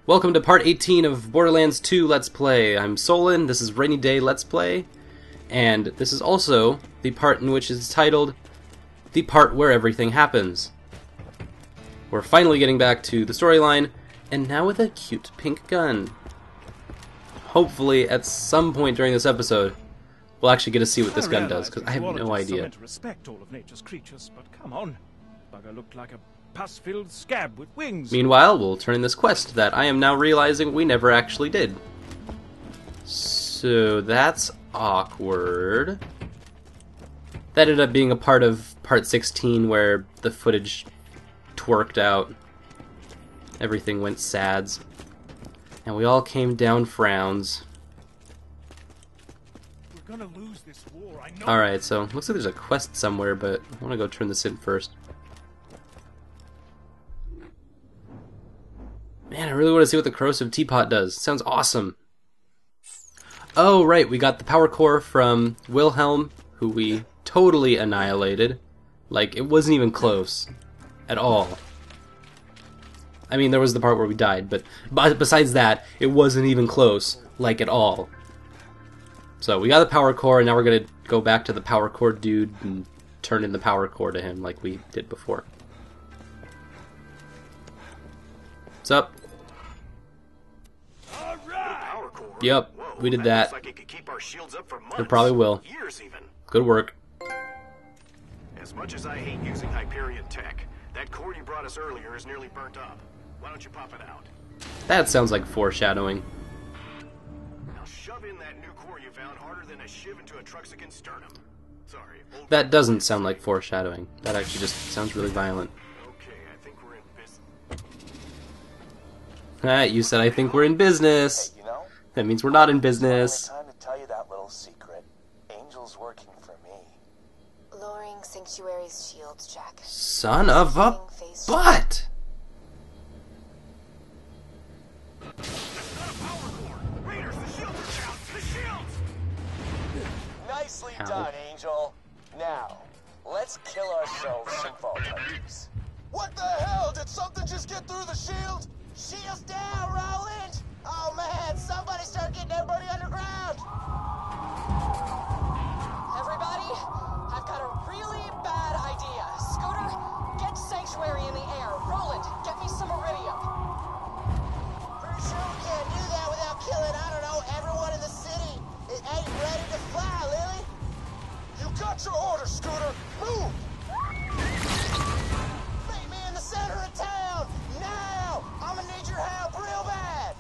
Welcome to part 18 of Borderlands 2 Let's Play. I'm Solon, this is Rainy Day Let's Play, and this is also the part in which is titled The Part Where Everything Happens. We're finally getting back to the storyline, and now with a cute pink gun. Hopefully, at some point during this episode, we'll actually get to see what this gun does, because I have no idea. To respect all of nature's creatures, but come on, bugger looked like a pus-filled scab with wings. Meanwhile, we'll turn in this quest that I am now realizing we never actually did. So that's awkward. That ended up being a part of part 16 where the footage twerked out. Everything went sads. And we all came down frowns. We're gonna lose this war, I know. Alright, so looks like there's a quest somewhere, but I want to go turn this in first. Man, I really want to see what the corrosive teapot does. It sounds awesome. Oh, right, we got the power core from Wilhelm, who we totally annihilated. Like, it wasn't even close. At all. I mean, there was the part where we died, but besides that, it wasn't even close. Like, at all. So, we got the power core, and now we're gonna go back to the power core dude and turn in the power core to him like we did before. What's up? Yep, we did that. It probably will. Good work. As much as I hate using Hyperion tech, that core you brought us earlier is nearly burnt up. Why don't you pop it out? That sounds like foreshadowing. Now shove in that new core you found harder than a shiv into a Truxican sternum. Sorry. That doesn't sound like foreshadowing. That actually just sounds really violent. Okay, I think we're in business. Ah, you said I think we're in business. Hey, you know, that means we're not in business. Time to tell you that little secret. Angel's working for me. Lowering Sanctuary's shields, Jack. Son of a butt! Nicely Ow. done, Angel. Now, let's kill ourselves some fall types. What the hell? Did something just get through the shield? Shields down, Roland! Oh man, somebody start getting everybody underground! Everybody, I've got a really bad idea. Scooter, get Sanctuary in the air. Roland, get me some iridium. Pretty sure we can't do that without killing, I don't know, everyone in the city. It ain't ready to fly, Lily. You got your orders, Scooter. Move! Meet me in the center of town, now! I'm gonna need your help real bad!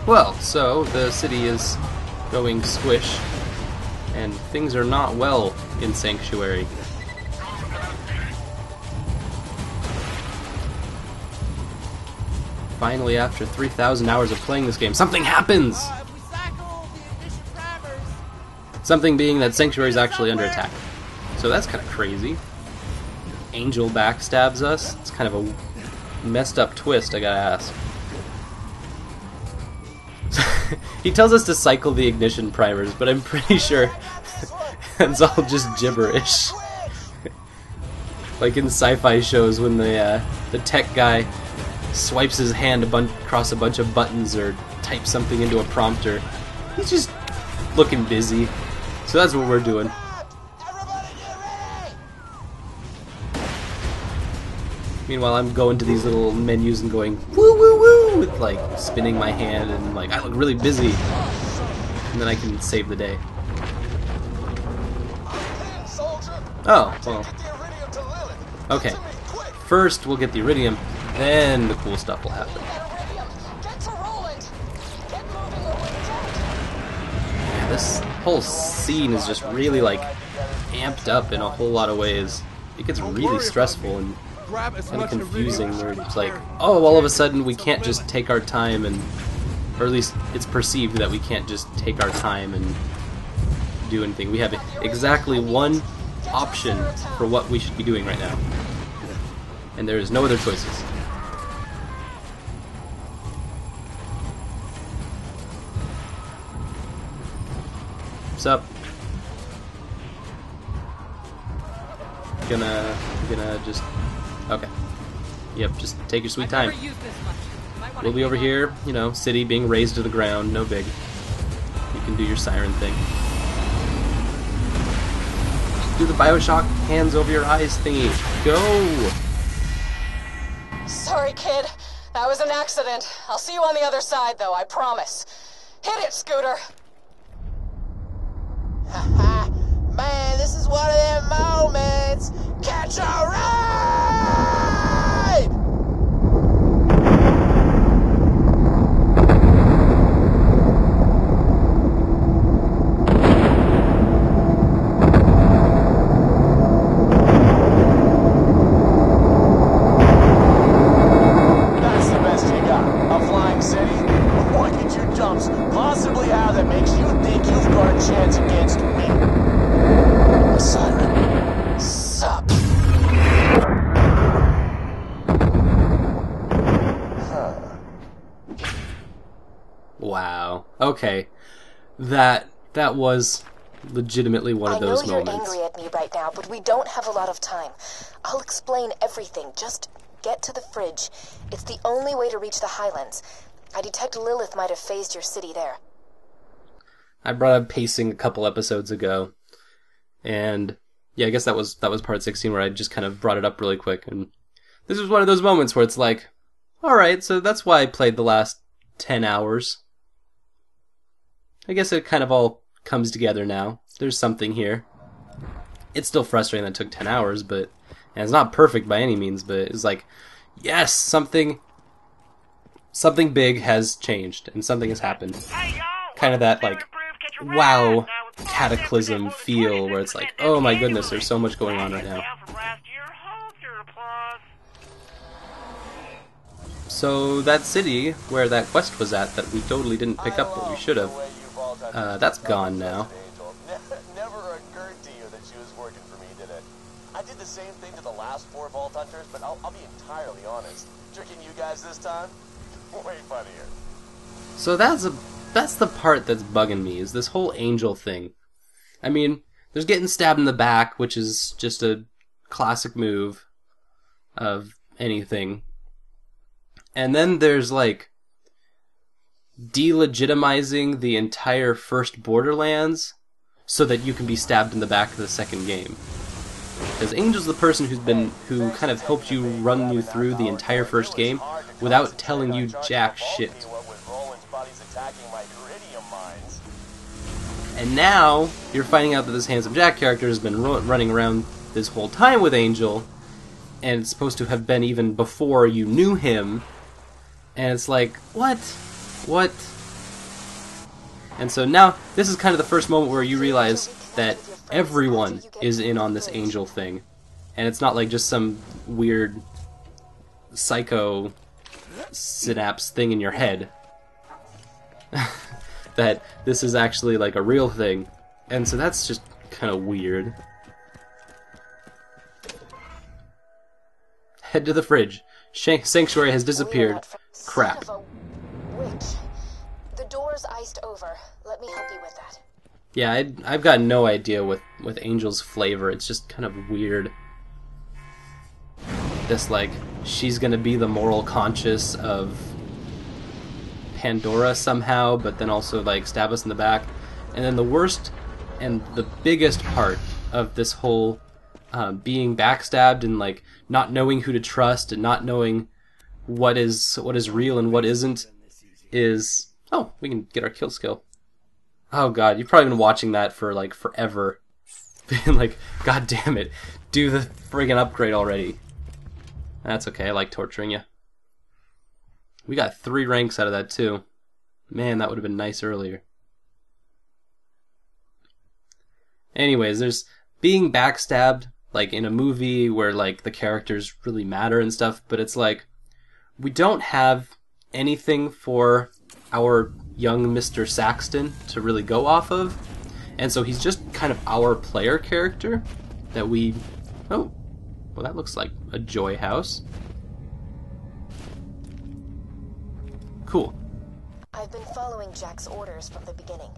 Well, so the city is going squish, and things are not well in Sanctuary. Finally, after 3,000 hours of playing this game, something happens! Something being that Sanctuary is actually under attack. So that's kind of crazy. Angel backstabs us. It's kind of a messed up twist, I gotta ask. He tells us to cycle the ignition primers, but I'm pretty sure it's all just gibberish. Like in sci-fi shows when the tech guy swipes his hand across a bunch of buttons or types something into a prompter. He's just looking busy. So that's what we're doing. Meanwhile, I'm going to these little menus and going woo woo woo with like spinning my hand and like I look really busy, and then I can save the day. Oh, well. Okay. First, we'll get the iridium, then the cool stuff will happen. Yeah, this whole scene is just really like amped up in a whole lot of ways. It gets really stressful and kind of confusing where it's like, oh, all of a sudden we can't just take our time and, or at least it's perceived that we can't just take our time and do anything. We have exactly one option for what we should be doing right now. And there is no other choices. Sup? Gonna just... Okay. Yep, just take your sweet time. We'll be over here, you know, city being razed to the ground, no big. You can do your siren thing. Just do the Bioshock hands over your eyes thingy. Go! Sorry, kid. That was an accident. I'll see you on the other side, though, I promise. Hit it, Scooter! Haha, man, this is one of them moments. Catch a ride! That's the best you got. A flying city? What could you jumps possibly have that makes you think you've got a chance against me? A siren. Sup? Wow. Okay. That was legitimately one of those moments. I know you're angry at me right now, but we don't have a lot of time. I'll explain everything. Just get to the fridge. It's the only way to reach the Highlands. I detect Lilith might have phased your city there. I brought up pacing a couple episodes ago, and yeah, I guess that was part 16 where I just kind of brought it up really quick, and this was one of those moments where it's like, alright, so that's why I played the last 10 hours. I guess it kind of all comes together now. There's something here. It's still frustrating that it took 10 hours, and it's not perfect by any means, but it's like, yes, something big has changed, and something has happened. Kind of that, like, wow, cataclysm feel, where it's like, oh my goodness, there's so much going on right now. So that city where that quest was at that we totally didn't pick up that we should have, that's gone now. Never occurred to you that she was working for me, did it? I did the same thing to the last 4 Vault Hunters, but I'll be entirely honest. Tricking you guys this time? Way funnier. So that's the part that's bugging me, is this whole angel thing. I mean, there's getting stabbed in the back, which is just a classic move of anything. And then there's, like, delegitimizing the entire first Borderlands so that you can be stabbed in the back of the second game. Because Angel's the person who kind of helped you run you through the entire first game without telling you jack shit. And now, you're finding out that this Handsome Jack character has been running around this whole time with Angel, and it's supposed to have been even before you knew him, and it's like, what? What? And so now, this is kind of the first moment where you realize that everyone is in on this Angel thing, and it's not like just some weird psycho synapse thing in your head. That this is actually like a real thing, and so that's just kind of weird. Head to the fridge. Sanctuary has disappeared. Crap. Witch. The door's iced over. Let me help you with that. Yeah, I've got no idea with Angel's flavor. It's just kind of weird. This, like, she's gonna be the moral conscience of Pandora somehow, but then also, like, stab us in the back. And then the worst and the biggest part of this whole being backstabbed and, like, not knowing who to trust and not knowing what is real and what isn't is... Oh, we can get our kill skill. Oh god, you've probably been watching that for, like, forever. Being like, god damn it, do the friggin' upgrade already. That's okay, I like torturing you. We got 3 ranks out of that, too. Man, that would have been nice earlier. Anyways, there's being backstabbed, like, in a movie where, like, the characters really matter and stuff, but it's like, we don't have anything for our young Mr. Saxton to really go off of, and so he's just kind of our player character that we... Oh, well, that looks like a joy house. Cool. I've been following Jack's orders from the beginning.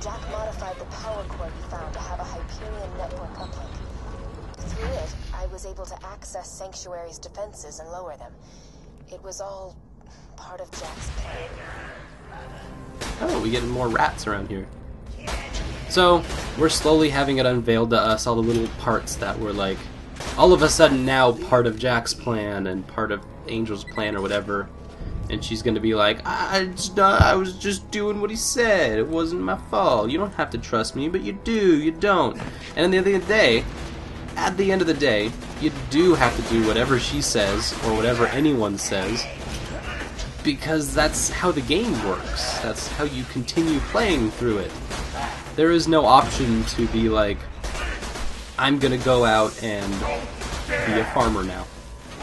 Jack modified the power core he found to have a Hyperion network uplink. Through it, I was able to access Sanctuary's defenses and lower them. It was all part of Jack's plan. Oh, we get more rats around here. So, we're slowly having it unveiled to us, all the little parts that were like, all of a sudden now part of Jack's plan and part of Angel's plan or whatever. And she's gonna be like, I was just doing what he said. It wasn't my fault. You don't have to trust me, but you do, you don't. And at the end of the day, you do have to do whatever she says or whatever anyone says, because that's how the game works. That's how you continue playing through it. There is no option to be like, I'm gonna go out and be a farmer now.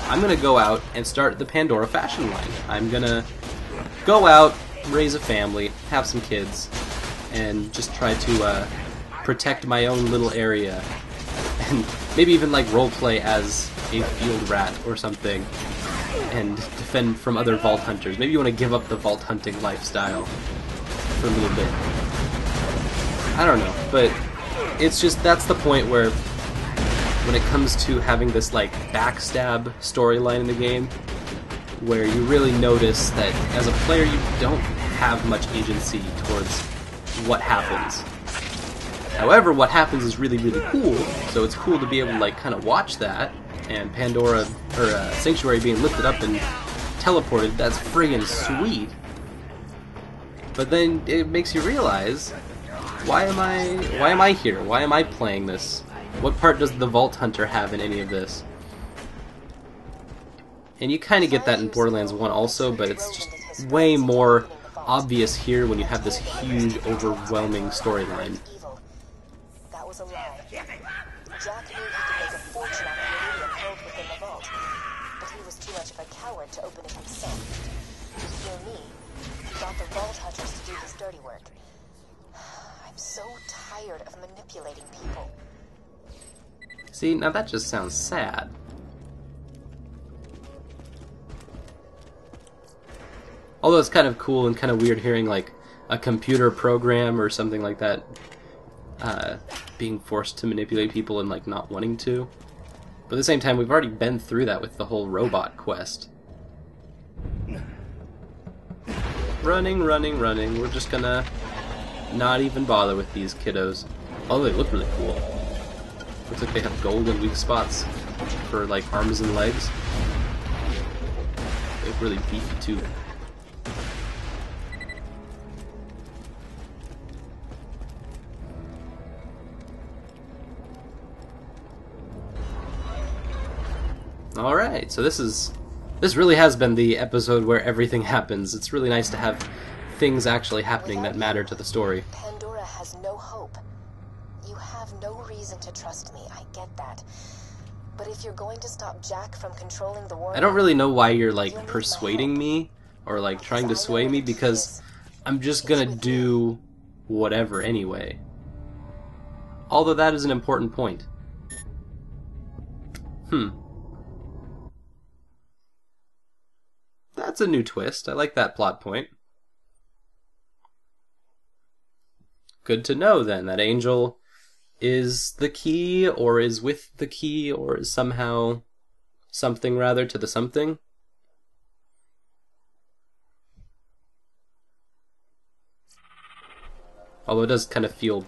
I'm gonna go out and start the Pandora fashion line. I'm gonna go out, raise a family, have some kids, and just try to protect my own little area. And maybe even like roleplay as a field rat or something, and defend from other vault hunters. Maybe you want to give up the vault hunting lifestyle for a little bit. I don't know, but it's just, that's the point where when it comes to having this like backstab storyline in the game, where you really notice that as a player you don't have much agency towards what happens. However, what happens is really, really cool, so it's cool to be able to like kind of watch that, and Pandora, or Sanctuary being lifted up and teleported, that's friggin' sweet. But then it makes you realize, why am I here? Why am I playing this? What part does the Vault Hunter have in any of this? And you kind of get that in Borderlands 1 also, but it's just way more obvious here when you have this huge, overwhelming storyline. That was a lie. Jack knew he could make a fortune on the iridium held within the vault, but he was too much of a coward to open it himself. To hear me, he got the Vault Hunters to do his dirty work. I'm so tired of manipulating people. See, now that just sounds sad. Although it's kind of cool and kind of weird hearing like a computer program or something like that being forced to manipulate people and like not wanting to. But at the same time, we've already been through that with the whole robot quest. Running, running, running. We're just gonna not even bother with these kiddos. Although they look really cool. Looks like they have gold and weak spots for like arms and legs. They look really beefy too. Alright, so this really has been the episode where everything happens. It's really nice to have things actually happening that matter to the story. Pandora has no hope. You have no reason to trust me, I get that. But if you're going to stop Jack from controlling the war... I don't really know why you're like persuading me, or like trying to sway me, because I'm just gonna do whatever anyway. Although that is an important point. That's a new twist. I like that plot point. Good to know, then, that Angel is the key, or is with the key, or is somehow something, rather, to the something. Although it does kind of feel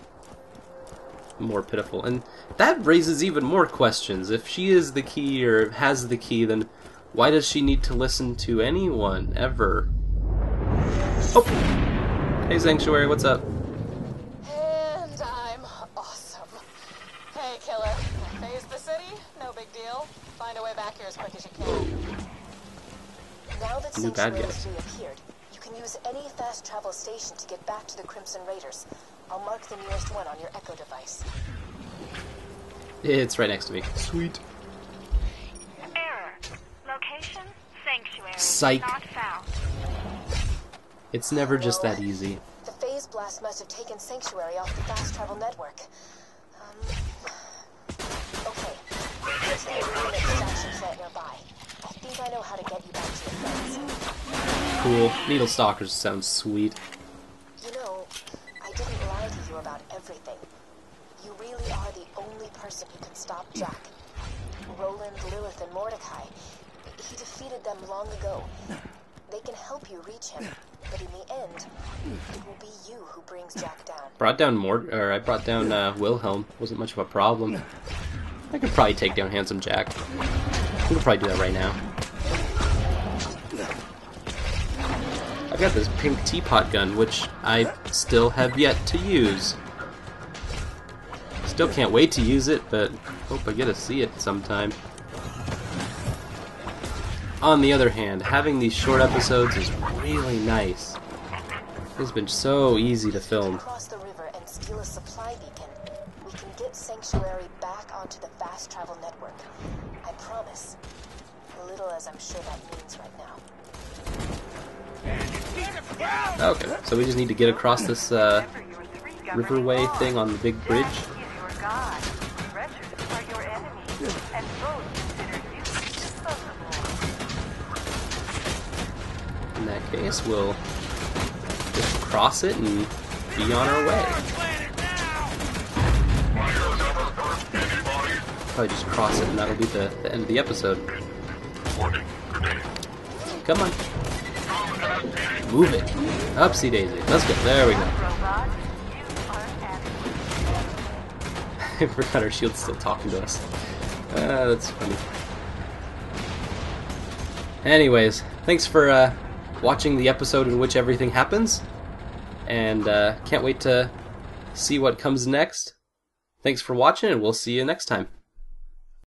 more pitiful. And that raises even more questions. If she is the key, or has the key, then why does she need to listen to anyone, ever? Oh! Hey, Sanctuary, what's up? And I'm awesome. Hey, killer. Phase the city? No big deal. Find a way back here as quick as you can. Now that New bad Sanctuary guys. has reappeared, you can use any fast travel station to get back to the Crimson Raiders. I'll mark the nearest one on your Echo device. It's right next to me. Sweet. Error. Location, Sanctuary. Psych. Not found. It's never just that easy. The phase blast must have taken Sanctuary off the fast travel network. Okay. Here's the iridium extraction plant nearby. I think I know how to get you back to your friends. Cool. Needle Stalkers sounds sweet. You know, I didn't you about everything. You really are the only person who can stop Jack. Roland, Lilith, and Mordecai. He defeated them long ago. They can help you reach him, but in the end, it will be you who brings Jack down. I brought down Wilhelm. Wasn't much of a problem. I could probably take down Handsome Jack. We could probably do that right now. I've got this pink teapot gun, which I still have yet to use. Still can't wait to use it, but hope I get to see it sometime. On the other hand, having these short episodes is really nice. It's been so easy to film. Cross the river and steal a supply beacon. We can get Sanctuary back onto the fast travel network. I promise. Little as I'm sure that means right now. Okay, so we just need to get across this riverway thing on the big bridge. In that case, we'll just cross it and be on our way. Probably just cross it and that'll be the end of the episode. Come on. Move it. Upsy daisy. Let's go. There we go. I forgot our shield's still talking to us. That's funny. Anyways, thanks for watching the episode in which everything happens. And can't wait to see what comes next. Thanks for watching, and we'll see you next time.